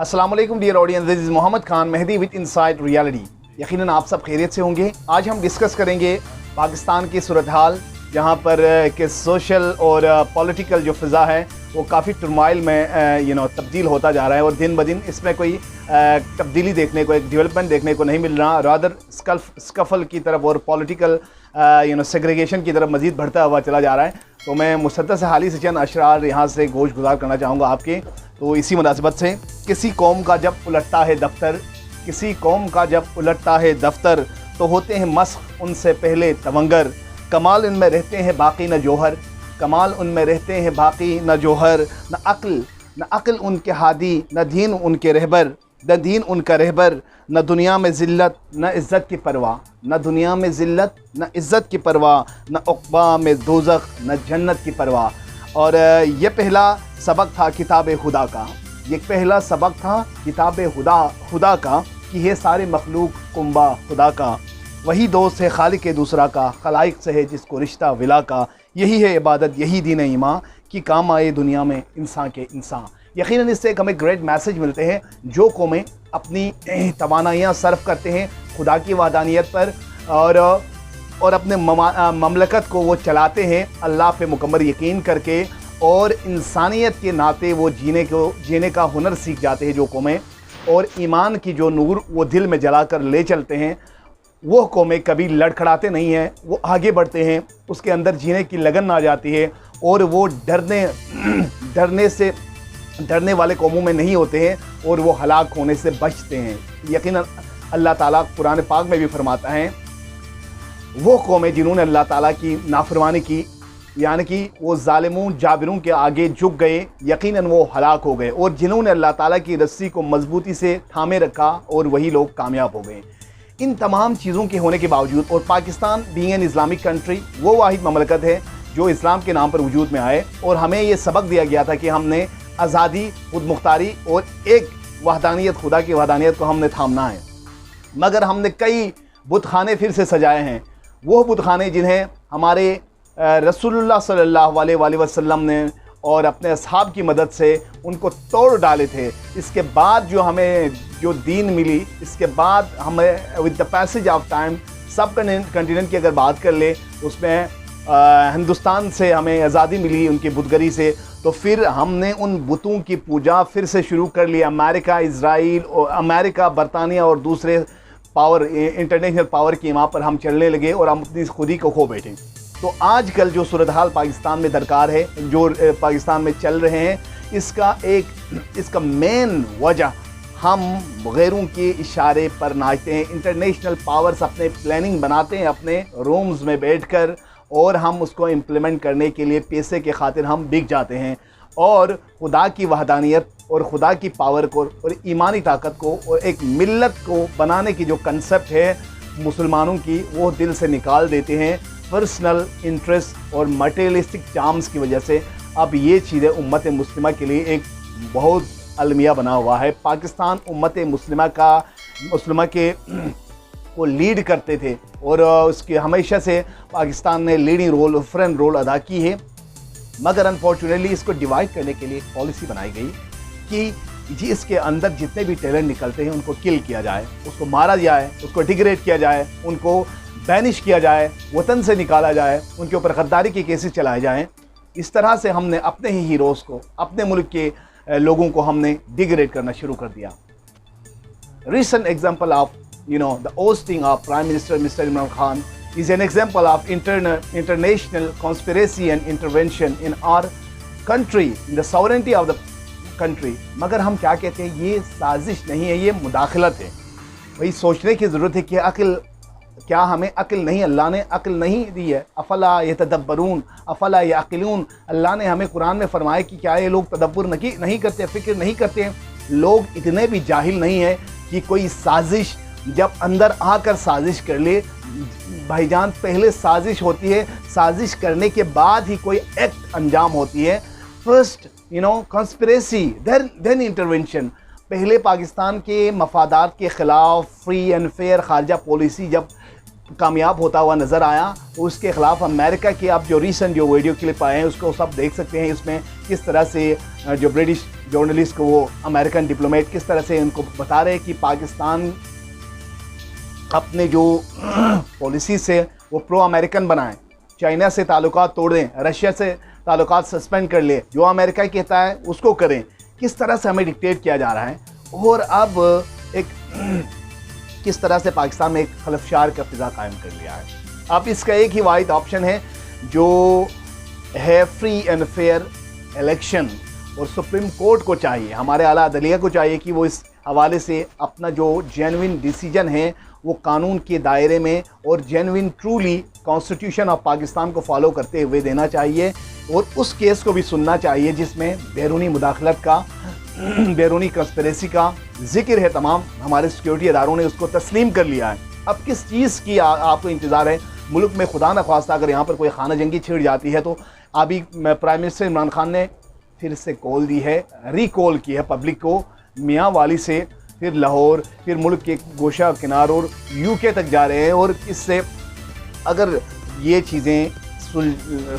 अस्सलाम वालेकुम dear audience, this is Mohammad Khan Mehdi with inside reality. यकीनन आप सब खैरियत से होंगे। आज हम डिस्कस करेंगे पाकिस्तान की सूरत हाल, जहाँ पर कि सोशल और पॉलिटिकल जो फ़िज़ा है वो काफ़ी टर्माइल में तब्दील होता जा रहा है और दिन ब दिन इसमें कोई तब्दीली देखने को, एक डेवलपमेंट देखने को नहीं मिल रहा। रादर स्कफल की तरफ और पॉलिटिकल सेग्रीगेशन की तरफ मज़ीद बढ़ता हुआ चला जा रहा है। तो मैं मुसद्दस हाली से चंद अशरार यहाँ से गोश गुजार करना चाहूँगा आपके। तो इसी मुनासिबत से, किसी कौम का जब उलटता है दफ्तर, किसी कौम का जब उलटता है दफ्तर, तो होते हैं मस्ख उनसे पहले तवंगर। कमाल इनमें रहते हैं बाकी न जौहर, कमाल उनमें रहते हैं बाकी न जौहर। न अक्ल उनके हादी, न दीन उनके रहबर, न दीन उनका रहबर। न दुनिया में ज़िल्लत न इज़्ज़त की परवाह, न दुनिया में ज़िल्लत न इज़्ज़त की परवाह। न उक़बा में दोज़ख न जन्नत की परवाह। और ये पहला सबक था किताब खुदा का, ये पहला सबक था किताब खुदा का कि ये सारे मखलूक कुंबा खुदा का। वही दोस्त है खालिक दूसरा का, खलाइक से है जिसको रिश्ता विला का। यही है इबादत, यही दीन ईमान कि काम आए दुनिया में इंसान के इंसान। यकीनन इससे एक हमें ग्रेट मैसेज मिलते हैं। जो कौमें अपनी तवानाइयाँ सर्फ करते हैं खुदा की वहदानियत पर और अपने ममलकत को वो चलाते हैं अल्लाह पे मुकम्मल यकीन करके, और इंसानियत के नाते वो जीने का हुनर सीख जाते हैं जो कौमें, और ईमान की जो नूर वो दिल में जला कर ले चलते हैं, वो कौमें कभी लड़खड़ाते नहीं हैं, वो आगे बढ़ते हैं। उसके अंदर जीने की लगन आ जाती है और वो डरने वाले कौमों में नहीं होते हैं और वो हलाक होने से बचते हैं। यकीनन अल्लाह ताला कुरान पाक में भी फरमाता है, वो कौमें जिन्होंने अल्लाह ताला की नाफरमानी की, यानी कि वो ज़ालिमों जाबिरों के आगे झुक गए, यकीनन वो हलाक हो गए। और जिन्होंने अल्लाह ताला की रस्सी को मजबूती से थामे रखा, और वही लोग कामयाब हो गए। इन तमाम चीज़ों के होने के बावजूद, और Pakistan being an Islamic country, वो वाहिद ममलकत है जो इस्लाम के नाम पर वजूद में आए, और हमें ये सबक दिया गया था कि हमने आज़ादी, खुद मुख्तारी और एक वहदानियत, खुदा की वहदानियत को हमने थामना है। मगर हमने कई बुतखाने फिर से सजाए हैं, वो बुतखाने जिन्हें हमारे रसूलुल्लाह सल्लल्लाहु अलैहि वसल्लम ने और अपने असहाब की मदद से उनको तोड़ डाले थे। इसके बाद जो हमें जो दीन मिली, इसके बाद हमें with the passage of time सब कंटिनेंट की अगर बात कर ले, उसमें हिंदुस्तान से हमें आज़ादी मिली उनकी बुतगरी से, तो फिर हमने उन बुतों की पूजा फिर से शुरू कर ली। अमेरिका, बरतानिया और दूसरे पावर, इंटरनेशनल पावर की वहाँ पर हम चलने लगे और हम अपनी खुदी को खो बैठे। तो आजकल जो सूरत हाल पाकिस्तान में दरकार है, जो पाकिस्तान में चल रहे हैं, इसका मेन वजह हम गैरों के इशारे पर नाचते हैं। इंटरनेशनल पावर्स अपने प्लानिंग बनाते हैं अपने रूम्स में बैठकर, और हम उसको इम्प्लीमेंट करने के लिए पैसे के खातिर हम बिक जाते हैं, और खुदा की वहदानियत और खुदा की पावर को और ईमानी ताकत को और एक मिल्लत को बनाने की जो कंसेप्ट है मुसलमानों की, वो दिल से निकाल देते हैं पर्सनल इंटरेस्ट और मटेरियलिस्टिक चार्म्स की वजह से। अब ये चीज़ें उम्मत मुस्लिमा के लिए एक बहुत अलमिया बना हुआ है। पाकिस्तान उम्मत मुस्लिमा के को लीड करते थे, और उसके हमेशा से पाकिस्तान ने लीडिंग रोल, फ्रंट रोल अदा की है। मगर अनफॉर्चुनेटली इसको डिवाइड करने के लिए एक पॉलिसी बनाई गई कि जी इसके अंदर जितने भी टैलेंट निकलते हैं उनको किल किया जाए, उसको मारा जाए, उसको डिग्रेड किया जाए, उनको बैनिश किया जाए, वतन से निकाला जाए, उनके ऊपर गद्दारी के केसेस चलाए जाएँ। इस तरह से हमने अपने ही हीरोज़ को, अपने मुल्क के लोगों को हमने डिग्रेड करना शुरू कर दिया। Recent example of the ousting of Prime Minister Mr. Imran Khan is an example of international conspiracy and intervention in our country, in the sovereignty of the country. मगर हम क्या कहते हैं, ये साजिश नहीं है, ये मुदाखलत है। वही सोचने की ज़रूरत है कि अक्ल, क्या हमें अक्ल नहीं, अल्लाह ने अक्ल नहीं दी है? अफला यतदब्बरून अफला याक़िलून। अल्लाह ने हमें कुरान में फरमाया कि क्या ये लोग तदब्बुर नहीं करते, फ़िक्र नहीं करते हैं? लोग इतने भी जाहिल नहीं है कि कोई साजिश जब अंदर आकर साजिश कर ले। भाईजान, पहले साजिश होती है, साजिश करने के बाद ही कोई एक्ट अंजाम होती है। First conspiracy then intervention. पहले पाकिस्तान के मफादात के ख़िलाफ़ फ्री एंड फेयर खारजा पॉलिसी जब कामयाब होता हुआ नज़र आया, उसके ख़िलाफ़ अमेरिका की आप जो रीसेंट जो वीडियो क्लिप आए हैं उसको सब देख सकते हैं। इसमें किस तरह से जो ब्रिटिश जर्नलिस्ट को, वो अमेरिकन डिप्लोमेट किस तरह से उनको बता रहे हैं कि पाकिस्तान अपने जो पॉलिसी से वो प्रो अमेरिकन बनाएं, चाइना से ताल्लुकात तोड़ दें, रशिया से ताल्लुकात सस्पेंड कर ले, जो अमेरिका कहता है उसको करें। किस तरह से हमें डिक्टेट किया जा रहा है और अब एक किस तरह से पाकिस्तान में एक खलफशार का फिज़ा कायम कर लिया है। अब इसका एक ही वाहिद ऑप्शन है जो है फ्री एंड फेयर इलेक्शन, और सुप्रीम कोर्ट को चाहिए, हमारे आला अदलिया को चाहिए कि वो इस हवाले से अपना जो जेन्युइन डिसीजन है वो कानून के दायरे में और genuine truly constitution of Pakistan को फॉलो करते हुए देना चाहिए, और उस केस को भी सुनना चाहिए जिसमें बैरूनी मुदाखलत का, बैरूनी कंस्पिरेसी का जिक्र है। तमाम हमारे सिक्योरिटी इदारों ने उसको तस्लीम कर लिया है। अब किस चीज़ की आपको इंतज़ार है? मुल्क में खुदा न ख्वास्ता अगर यहाँ पर कोई खाना जंगी छिड़ जाती है तो अभी प्राइम मिनिस्टर इमरान खान ने फिर से कॉल दी है, रिकॉल की है पब्लिक को, मियाँ वाली से फिर लाहौर, फिर मुल्क के गोशा किनार और यूके तक जा रहे हैं। और इससे अगर ये चीज़ें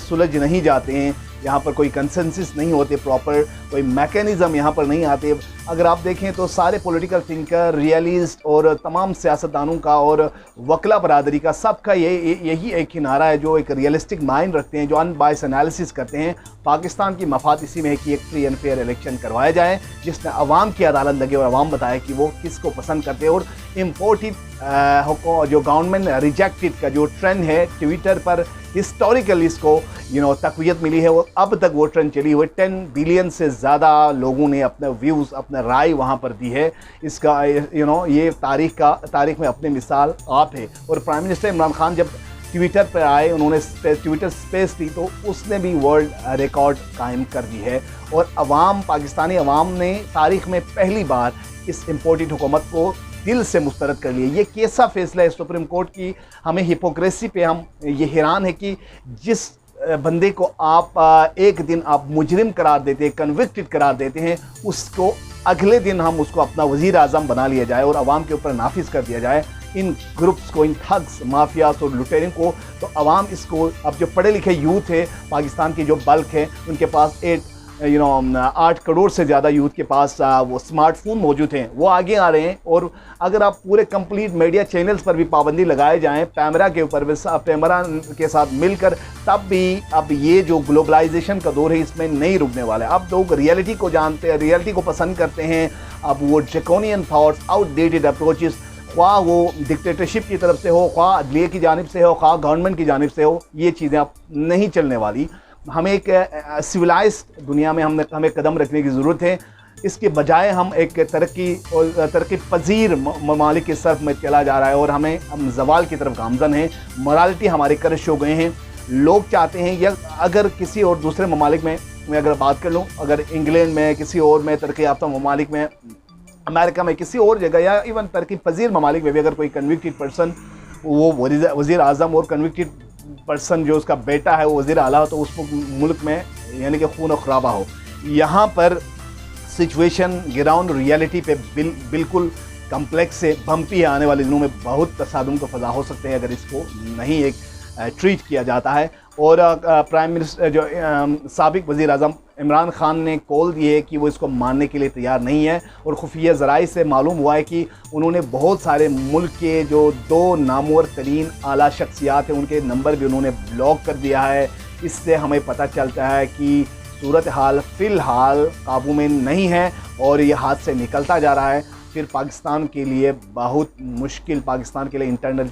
सुलझ नहीं जाते हैं, यहाँ पर कोई कंसेंसस नहीं होते, प्रॉपर कोई मैकेनिज़्म यहाँ पर नहीं आते। अगर आप देखें तो सारे पॉलिटिकल थिंकर, रियलिस्ट और तमाम सियासतदानों का और वकला बरादरी का सबका यही एक ही नारा है, जो एक रियलिस्टिक माइंड रखते हैं, जो अनबायस एनालिसिस करते हैं। पाकिस्तान की मफाद इसी में है कि एक फ्री एंड फेयर इलेक्शन करवाया जाए जिसमें अवाम की अदालत लगे और अवाम बताए कि वो किसको पसंद करते हैं। और इम्पोर्टेड जो गवर्नमेंट रिजेक्टेड का जो ट्रेंड है ट्विटर पर, हिस्टोरिकल इसको तक़वियत मिली है और अब तक वो ट्रेंड चली हुई। 10 बिलियन से ज़्यादा लोगों ने अपने व्यूज़, अपने राय वहाँ पर दी है। इसका ये तारीख़ में अपनी मिसाल आप है। और प्राइम मिनिस्टर इमरान खान जब ट्विटर पर आए, उन्होंने ट्विटर स्पेस दी तो उसने भी वर्ल्ड रिकॉर्ड कायम कर दी है। और पाकिस्तानी अवाम ने तारीख़ में पहली बार इस इम्पोर्टेड हुकूमत को दिल से मुस्तरद कर लिए। ये कैसा फैसला है सुप्रीम कोर्ट की? हमें हिपोक्रेसी पे हम ये हैरान है कि जिस बंदे को आप एक दिन आप मुजरिम करार देते हैं, कन्विक्टेड करार देते हैं, उसको अगले दिन हम उसको अपना वज़ीर आज़म बना लिया जाए और आवाम के ऊपर नाफिज कर दिया जाए इन ग्रुप्स को, इन ठग्स, माफियास और लुटेरों को। तो आवाम इसको, अब जो पढ़े लिखे यूथ है पाकिस्तान की जो बल्क है, उनके पास 8 करोड़ से ज़्यादा यूथ के पास वो स्मार्टफोन मौजूद हैं, वो आगे आ रहे हैं। और अगर आप पूरे कंप्लीट मीडिया चैनल्स पर भी पाबंदी लगाए जाएं, पैमरा के ऊपर, पैमरा के साथ मिलकर, तब भी अब ये जो ग्लोबलाइजेशन का दौर है इसमें नहीं रुकने वाला है। अब लोग रियलिटी को जानते हैं, रियलिटी को पसंद करते हैं। अब वो ड्रैकोनियन थॉट्स, आउटडेटेड अप्रोचेस, ख्वाह वो डिक्टेटरशिप की तरफ से हो, ख्वाह अदलिया की जानिब से हो, ख्वाह गवर्नमेंट की जानिब से हो, ये चीज़ें अब नहीं चलने वाली। हमें एक सिविलाइज्ड दुनिया में हमें कदम रखने की ज़रूरत है। इसके बजाय हम एक तरक्की पजीर ममालिक के सरफ में चला जा रहा है और हम जवाल की तरफ गामजन हैं। मोरालिटी हमारे करश हो गए हैं। लोग चाहते हैं, या अगर किसी और दूसरे ममालिक में मैं अगर बात कर लूँ, अगर इंग्लैंड में, किसी और में, तरक्की याफ्ता ममालिक में, अमेरिका में, किसी और जगह, या इवन तरक्की पजीर ममालिक में भी अगर कोई कन्विक्टेड पर्सन वो वज़ीर आज़म और कन्विक्टेड पर्सन जो उसका बेटा है वो वज़ीर आला हो, तो उस मुल्क में यानी कि खून और खराबा हो। यहाँ पर सिचुएशन ग्राउंड रियलिटी पे बिल्कुल कम्प्लेक्स है, बम्पी है। आने वाले दिनों में बहुत तसादुम को फजा हो सकते हैं अगर इसको नहीं एक ट्रीट किया जाता है। और प्राइम मिनिस्टर जो साबिक वज़ीर आज़म इमरान खान ने कॉल दी है कि वो इसको मानने के लिए तैयार नहीं है। और खुफिया ज़राए से मालूम हुआ है कि उन्होंने बहुत सारे मुल्क के जो 2 नामवर तरीन आला शख्सियात हैं उनके नंबर भी उन्होंने ब्लॉक कर दिया है। इससे हमें पता चलता है कि सूरत हाल फ़िलहाल काबू में नहीं है और ये हाथ से निकलता जा रहा है। फिर पाकिस्तान के लिए बहुत मुश्किल, पाकिस्तान के लिए इंटरनल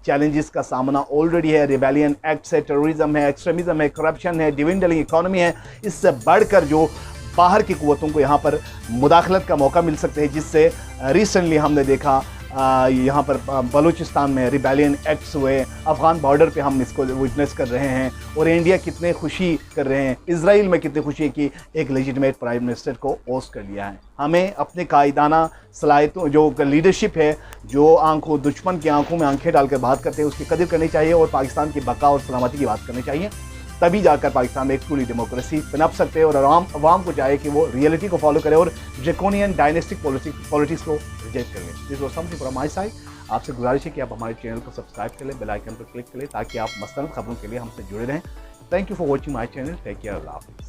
चैलेंजेस का सामना ऑलरेडी है। रिबेलियन एक्ट है, टेररिज्म है, एक्सट्रीमिज़म है, करप्शन है, डिविडेंड इकॉनमी है। इससे बढ़कर जो बाहर की क़ुव्वतों को यहाँ पर मुदाखलत का मौका मिल सकते हैं, जिससे रिसेंटली हमने देखा यहाँ पर बलूचिस्तान में रिबेलियन एक्ट्स हुए, अफ़गान बॉर्डर पे हम इसको विटनेस कर रहे हैं। और इंडिया कितने खुशी कर रहे हैं, इजराइल में कितनी खुशी है कि एक लेजिटिमेट प्राइम मिनिस्टर को पोस्ट कर लिया है। हमें अपने कायदाना सलाहियतों, जो लीडरशिप है, जो दुश्मन की आंखों में आंखें डालकर बात करते हैं, उसकी कदर करनी चाहिए और पाकिस्तान की बका और सलामती की बात करनी चाहिए। तभी जाकर पाकिस्तान में एक ट्रूली डेमोक्रेसी पनप सकते हैं। और आवाम को चाहिए कि वो रियलिटी को फॉलो करे और ड्रैकोनियन डायनेस्टिक पॉलिटिक्स को रिजेक्ट कर लें। This was something from my side. आपसे गुजारिश है कि आप हमारे चैनल को सब्सक्राइब कर लें, बेल आइकन पर क्लिक करें ताकि आप मसलन खबरों के लिए हमसे जुड़े रहें। Thank you for watching my channel. Take care. अल्लाह हाफ़िज़।